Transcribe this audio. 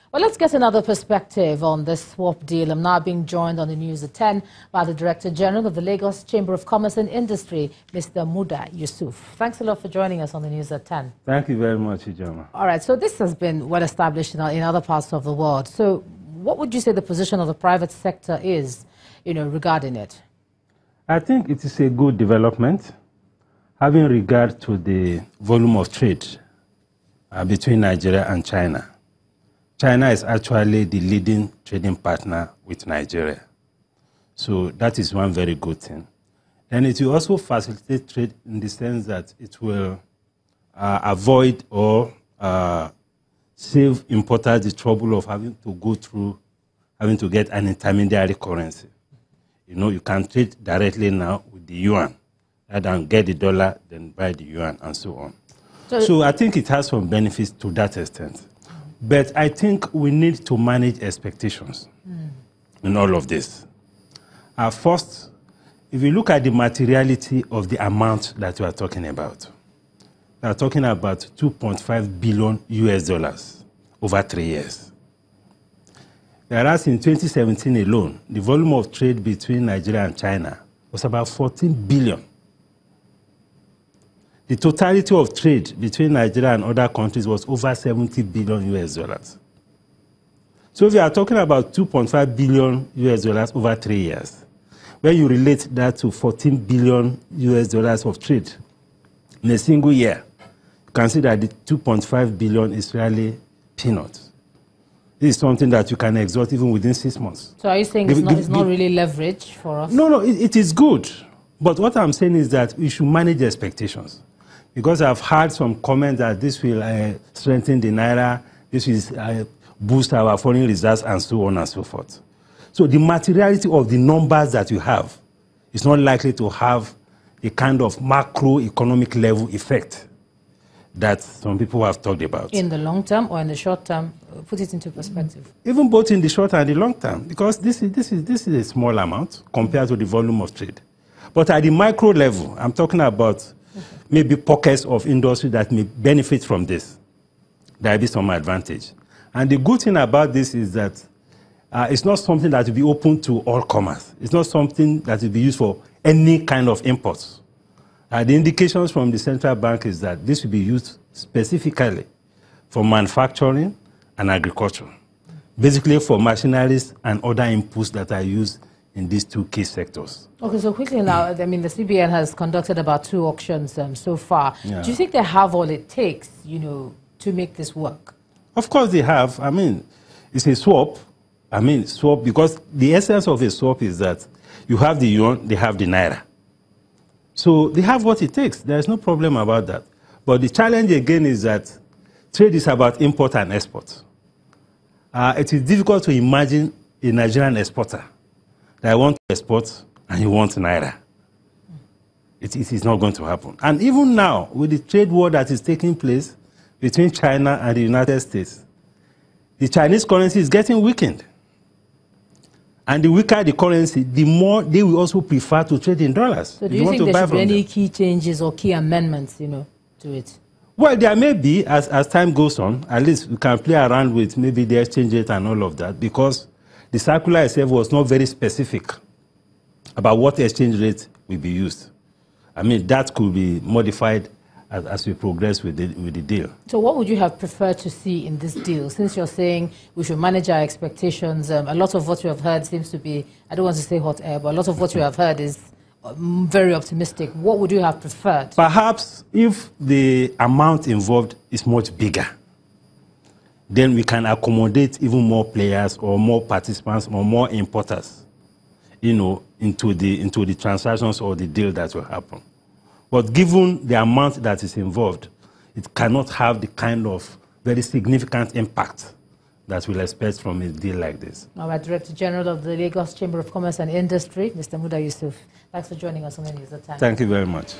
Well, let's get another perspective on this swap deal. I'm now being joined on the news at 10 by the Director General of the Lagos Chamber of Commerce and Industry, Mr. Muda Yusuf. Thanks a lot for joining us on the news at 10. Thank you very much, Ijoma. All right, so this has been well established in other parts of the world. So what would you say the position of the private sector is, regarding it? I think it is a good development, having regard to the volume of trade between Nigeria and China. China is actually the leading trading partner with Nigeria. So that is one very good thing. And it will also facilitate trade in the sense that it will avoid or save importers the trouble of having to get an intermediary currency. You can trade directly now with the yuan, rather than get the dollar, then buy the yuan, and so on. So I think it has some benefits to that extent. But I think we need to manage expectations in all of this. First, if you look at the materiality of the amount that we are talking about, we are talking about $2.5 billion US over 3 years. Whereas in 2017 alone, the volume of trade between Nigeria and China was about 14 billion. The totality of trade between Nigeria and other countries was over 70 billion US. So if you are talking about 2.5 billion US over 3 years, when you relate that to 14 billion US of trade in a single year, you can see that the 2.5 billion is really peanuts. This is something that you can exhaust even within 6 months. So are you saying it's not really leverage for us? No, it is good. But what I'm saying is that we should manage expectations. Because I've heard some comments that this will strengthen the Naira, this will boost our foreign reserves, and so on and so forth. So the materiality of the numbers that you have is not likely to have a kind of macroeconomic level effect that some people have talked about. In the long term or in the short term? Put it into perspective. Even both in the short and the long term, because this is a small amount compared to the volume of trade. But at the micro level, I'm talking about maybe pockets of industry that may benefit from this. There will be some advantage. And the good thing about this is that it's not something that will be open to all commerce. It's not something that will be used for any kind of imports. The indications from the central bank is that this will be used specifically for manufacturing and agriculture, basically for machineries and other inputs that are used in these two key sectors. Okay, so quickly now, I mean, the CBN has conducted about 2 auctions so far. Yeah. Do you think they have all it takes, to make this work? Of course they have. I mean, it's a swap. Swap, because the essence of a swap is that you have the yuan, they have the naira. So they have what it takes. There's no problem about that. But the challenge again is that trade is about import and export. It is difficult to imagine a Nigerian exporter that want to export and you want naira. It is not going to happen. And even now, with the trade war that is taking place between China and the United States, the Chinese currency is getting weakened. And the weaker the currency, the more they will also prefer to trade in dollars. So do you think there should be any key changes or key amendments, to it? Well, there may be, as time goes on. At least we can play around with maybe the exchange rate and all of that, because the circular itself was not very specific about what exchange rate will be used. That could be modified as we progress with the deal. So what would you have preferred to see in this deal? Since you're saying we should manage our expectations, a lot of what you have heard seems to be, I don't want to say hot air, but a lot of what you have heard is very optimistic. What would you have preferred? Perhaps if the amount involved is much bigger, then we can accommodate even more players or more participants or more importers, into the transactions or the deal that will happen. But given the amount that is involved, it cannot have the kind of very significant impact that we'll expect from a deal like this. All right, Director General of the Lagos Chamber of Commerce and Industry, Mr. Muda Yusuf. Thanks for joining us on the news at 10. Thank you very much.